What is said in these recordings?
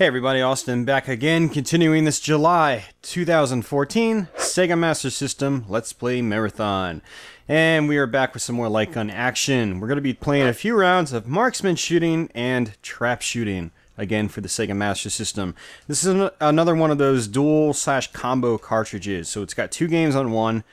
Hey everybody, Austin back again, continuing this July 2014 Sega Master System Let's Play Marathon. And we are back with some more light gun action. We're going to be playing a few rounds of marksman shooting and trap shooting, again for the Sega Master System. This is another one of those dual/combo cartridges, so it's got two games on one.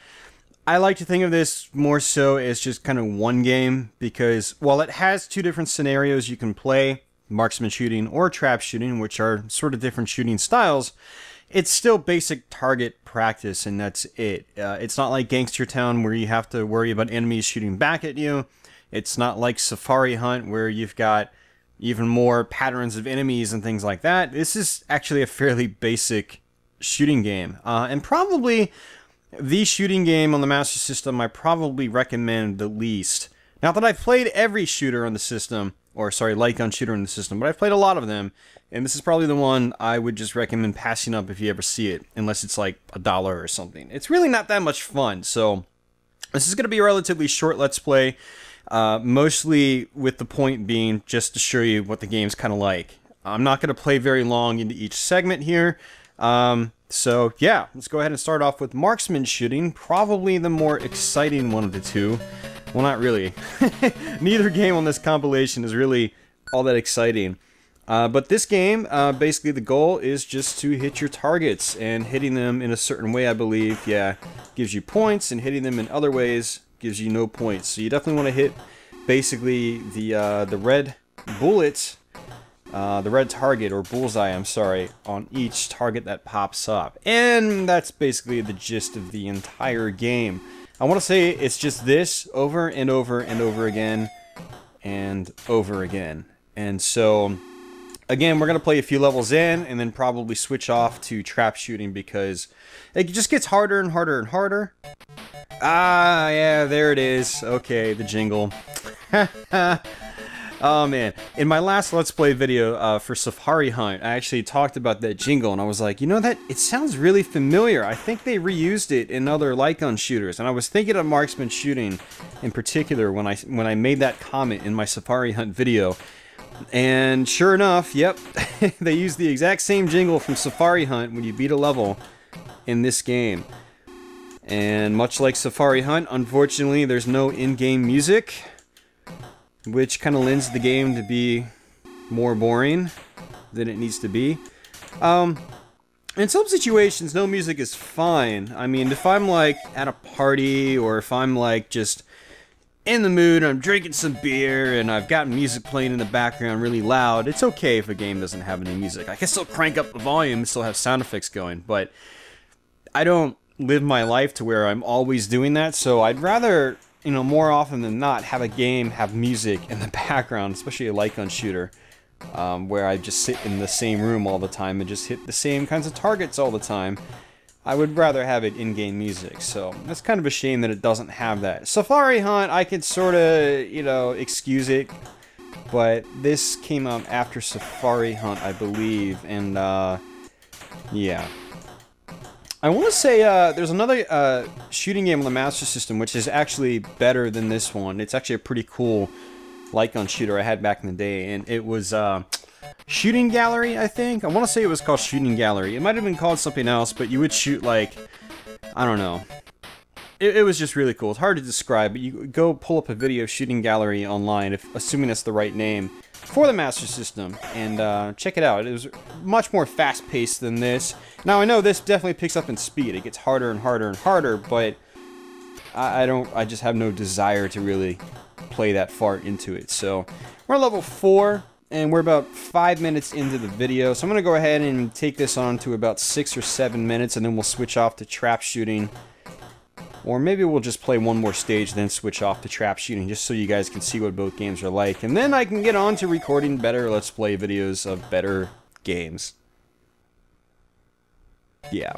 I like to think of this more so as just kind of one game, because while it has two different scenarios you can play, marksman shooting or trap shooting, which are sort of different shooting styles, it's still basic target practice, and that's it. It's not like Gangster Town where you have to worry about enemies shooting back at you. It's not like Safari Hunt where you've got even more patterns of enemies and things like that. This is actually a fairly basic shooting game, and probably the shooting game on the Master System I probably recommend the least. Not that I've played every shooter on the system, or sorry, light gun shooter in the system, but I've played a lot of them, and this is probably the one I would just recommend passing up if you ever see it, unless it's like $1 or something. It's really not that much fun, so this is going to be a relatively short Let's Play, mostly with the point being just to show you what the game's kind of like. I'm not going to play very long into each segment here, so yeah, let's go ahead and start off with marksman shooting, probably the more exciting one of the two. Well, not really. Neither game on this compilation is really all that exciting. But this game, basically the goal is just to hit your targets, and hitting them in a certain way, I believe, yeah, gives you points, and hitting them in other ways gives you no points. So you definitely want to hit basically the red bullet, the red target, or bullseye, I'm sorry, on each target that pops up. And that's basically the gist of the entire game. I want to say it's just this over and over and over again and over again. And so, again, we're going to play a few levels in and then probably switch off to trap shooting because it just gets harder and harder and harder. Ah, yeah, there it is. Okay, the jingle. Oh man, in my last Let's Play video for Safari Hunt, I actually talked about that jingle, and I was like, you know, that it sounds really familiar. I think they reused it in other light gun shooters, and I was thinking of marksman shooting in particular when I made that comment in my Safari Hunt video. And sure enough, yep, they used the exact same jingle from Safari Hunt when you beat a level in this game. And much like Safari Hunt, unfortunately, there's no in-game music, which kind of lends the game to be more boring than it needs to be. In some situations, no music is fine. I mean, if I'm like at a party, or if I'm like just in the mood, I'm drinking some beer, and I've got music playing in the background really loud, it's okay if a game doesn't have any music. I can still crank up the volume and still have sound effects going, but I don't live my life to where I'm always doing that, so I'd rather, you know, more often than not, have a game have music in the background, especially a light gun shooter, where I just sit in the same room all the time and just hit the same kinds of targets all the time. I would rather have it in-game music, so that's kind of a shame that it doesn't have that. Safari Hunt, I could sort of, you know, excuse it, but this came out after Safari Hunt, I believe, and, yeah. I want to say there's another shooting game on the Master System which is actually better than this one. It's actually a pretty cool light gun shooter I had back in the day, and it was Shooting Gallery, I think. I want to say it was called Shooting Gallery. It might have been called something else, but you would shoot like, I don't know. It was just really cool. It's hard to describe, but you go pull up a video of Shooting Gallery online, assuming that's the right name, for the Master System, and check it out. It was much more fast-paced than this. Now, I know this definitely picks up in speed. It gets harder and harder and harder, but I just have no desire to really play that far into it. So, we're at level 4, and we're about 5 minutes into the video, so I'm going to go ahead and take this on to about 6 or 7 minutes, and then we'll switch off to trap shooting. Or maybe we'll just play one more stage, then switch off to trap shooting, just so you guys can see what both games are like. And then I can get on to recording better Let's Play videos of better games. Yeah.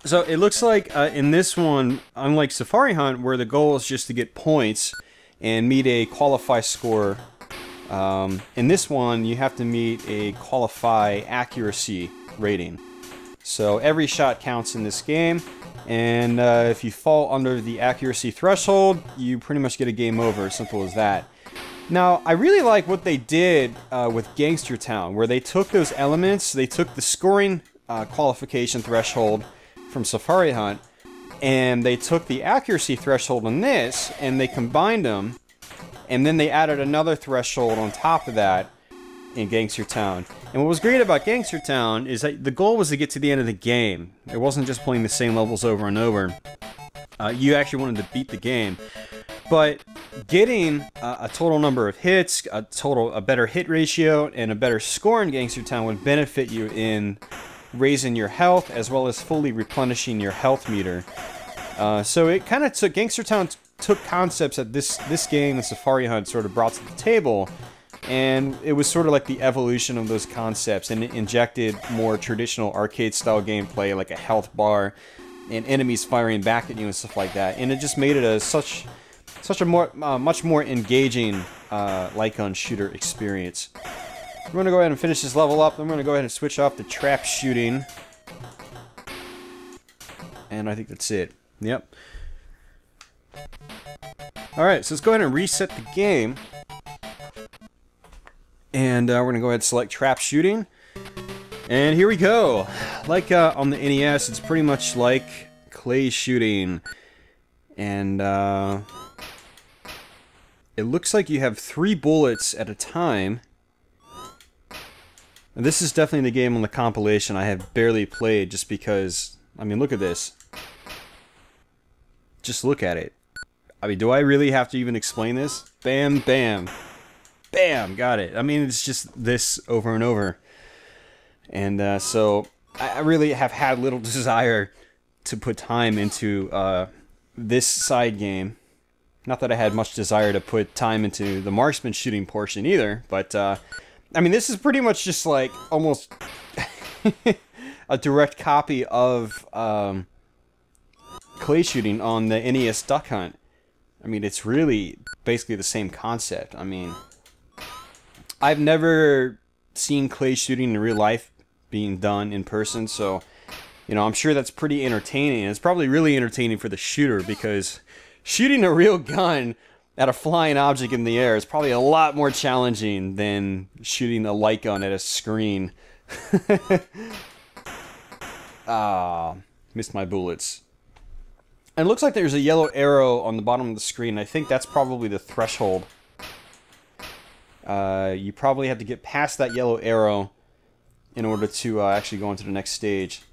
So it looks like in this one, unlike Safari Hunt, where the goal is just to get points and meet a qualify score, in this one you have to meet a qualify accuracy rating. So every shot counts in this game, and if you fall under the accuracy threshold, you pretty much get a game over, simple as that. Now, I really like what they did with Gangster Town, where they took those elements, they took the scoring qualification threshold from Safari Hunt, and they took the accuracy threshold on this, and they combined them, and then they added another threshold on top of that in Gangster Town. And what was great about Gangster Town is that the goal was to get to the end of the game. It wasn't just playing the same levels over and over. You actually wanted to beat the game. But getting a total number of hits, a better hit ratio, and a better score in Gangster Town would benefit you in raising your health as well as fully replenishing your health meter. So it kind of took, Gangster Town took concepts that this game and Safari Hunt sort of brought to the table, and it was sort of like the evolution of those concepts, and it injected more traditional arcade style gameplay like a health bar and enemies firing back at you and stuff like that, and it just made it such a much more engaging light gun shooter experience. We're going to go ahead and finish this level up. I'm going to go ahead and switch off the trap shooting. And I think that's it. Yep. Alright, so let's go ahead and reset the game. And we're going to go ahead and select trap shooting. And here we go. Like on the NES, it's pretty much like clay shooting. And it looks like you have 3 bullets at a time. And this is definitely the game on the compilation I have barely played just because, I mean, look at this. Just look at it. I mean, do I really have to even explain this? Bam, bam. Bam, got it. I mean, it's just this over and over. And so, I really have had little desire to put time into this side game. Not that I had much desire to put time into the Marksman shooting portion either, but I mean, this is pretty much just like almost a direct copy of clay shooting on the NES Duck Hunt. I mean, it's really basically the same concept. I mean, I've never seen clay shooting in real life being done in person, so, you know, I'm sure that's pretty entertaining. It's probably really entertaining for the shooter, because shooting a real gun at a flying object in the air is probably a lot more challenging than shooting a light gun at a screen. Ah, missed my bullets. And it looks like there's a yellow arrow on the bottom of the screen. I think that's probably the threshold. You probably have to get past that yellow arrow in order to actually go into the next stage.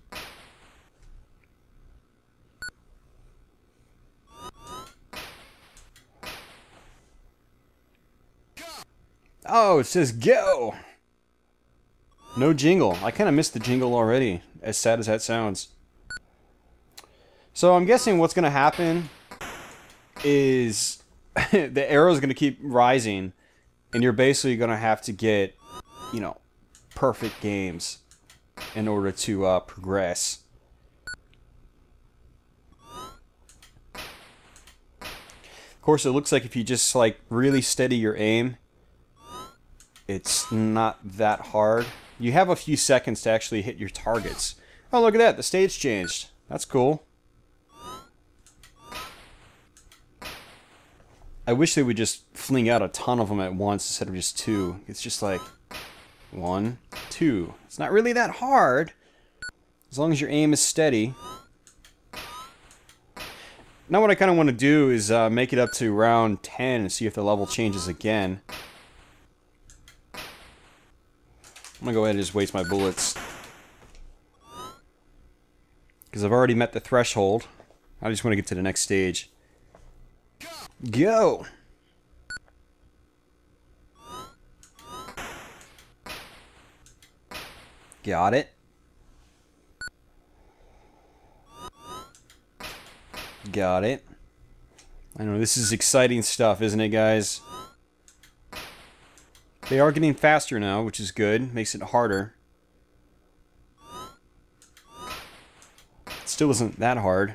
Oh, it says go! No jingle. I kind of missed the jingle already, as sad as that sounds. So I'm guessing what's going to happen is the arrow is going to keep rising, and you're basically going to have to get, you know, perfect games in order to progress. Of course, it looks like if you just like really steady your aim, it's not that hard. You have a few seconds to actually hit your targets. Oh, look at that. The stage changed. That's cool. I wish they would just fling out a ton of them at once instead of just 2. It's just like 1, 2. It's not really that hard, as long as your aim is steady. Now what I kind of want to do is make it up to round 10 and see if the level changes again. I'm going to go ahead and just waste my bullets, because I've already met the threshold. I just want to get to the next stage. Go! Got it. Got it. I know, this is exciting stuff, isn't it, guys? They are getting faster now, which is good. Makes it harder. It still isn't that hard.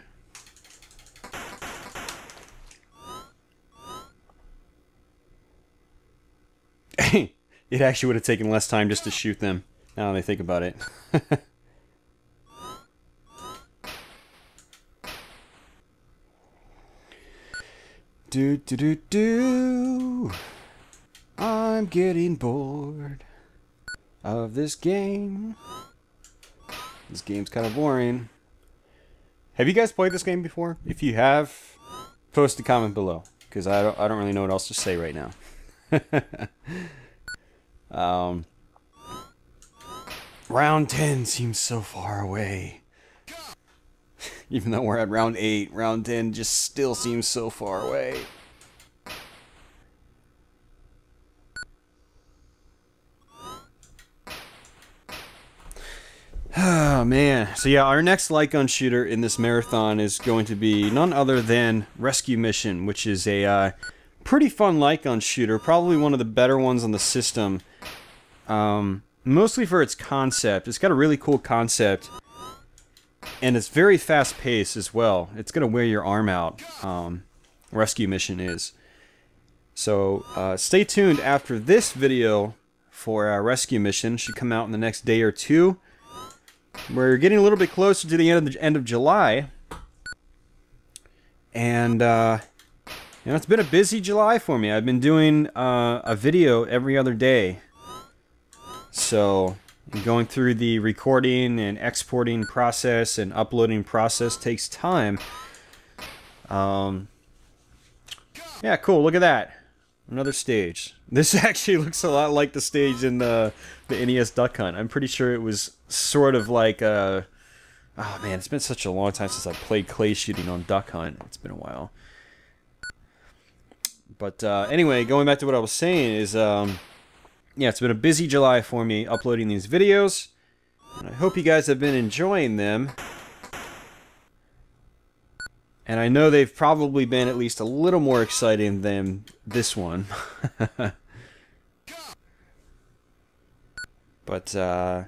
It actually would have taken less time just to shoot them, now that I think about it. Do do do do. I'm getting bored of this game. This game's kind of boring. Have you guys played this game before? If you have, post a comment below, because I don't really know what else to say right now. Round 10 seems so far away. Even though we're at round 8, round 10 just still seems so far away. Oh man. So yeah, our next light gun shooter in this marathon is going to be none other than Rescue Mission, which is a pretty fun light gun shooter, probably one of the better ones on the system. Mostly for its concept. It's got a really cool concept, and it's very fast paced as well. It's gonna wear your arm out. Rescue Mission is. So stay tuned after this video for our Rescue Mission. Should come out in the next day or two. We're getting a little bit closer to the end of July, and you know, it's been a busy July for me. I've been doing a video every other day, so going through the recording and exporting process and uploading process takes time. Yeah, cool. Look at that. Another stage. This actually looks a lot like the stage in the NES Duck Hunt. I'm pretty sure it was sort of like a... Oh man, it's been such a long time since I played clay shooting on Duck Hunt. It's been a while. But anyway, going back to what I was saying is... yeah, it's been a busy July for me uploading these videos. And I hope you guys have been enjoying them. And I know they've probably been at least a little more exciting than this one. But, yeah,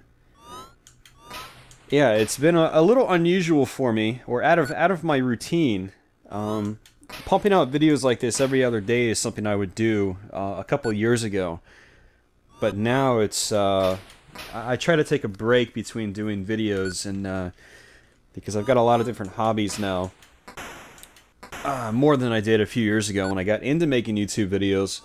it's been a little unusual for me, or out of my routine. Pumping out videos like this every other day is something I would do a couple years ago. But now it's, I try to take a break between doing videos, and because I've got a lot of different hobbies now. More than I did a few years ago when I got into making YouTube videos.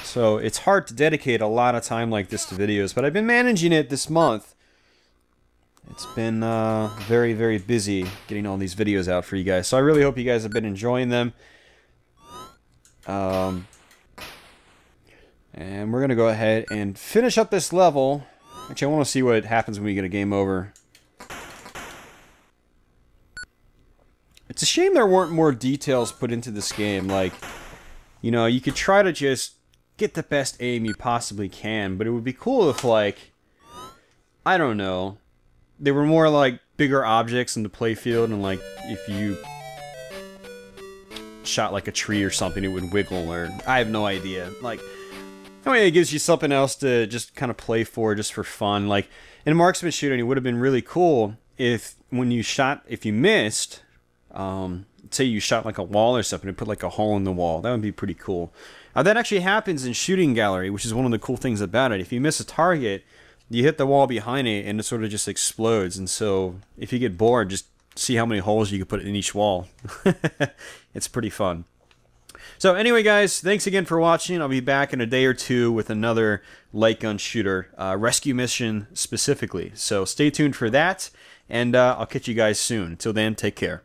So it's hard to dedicate a lot of time like this to videos, but I've been managing it this month. It's been very, very busy getting all these videos out for you guys. So I really hope you guys have been enjoying them. And we're going to go ahead and finish up this level. Actually, I want to see what happens when we get a game over. It's a shame there weren't more details put into this game. Like, you know, you could try to just get the best aim you possibly can, but it would be cool if, like, I don't know, they were more like bigger objects in the playfield, and like if you shot like a tree or something, it would wiggle, or I have no idea. Like, I mean, it gives you something else to just kind of play for, just for fun. Like in Marksman shooting, it would have been really cool if when you shot, if you missed. Say you shot like a wall or something and put like a hole in the wall. That would be pretty cool. That actually happens in Shooting Gallery, which is one of the cool things about it. If you miss a target, you hit the wall behind it and it sort of just explodes. And so if you get bored, just see how many holes you can put in each wall. It's pretty fun. So anyway, guys, thanks again for watching. I'll be back in a day or two with another light gun shooter, Rescue Mission specifically. So stay tuned for that, and I'll catch you guys soon. Until then, take care.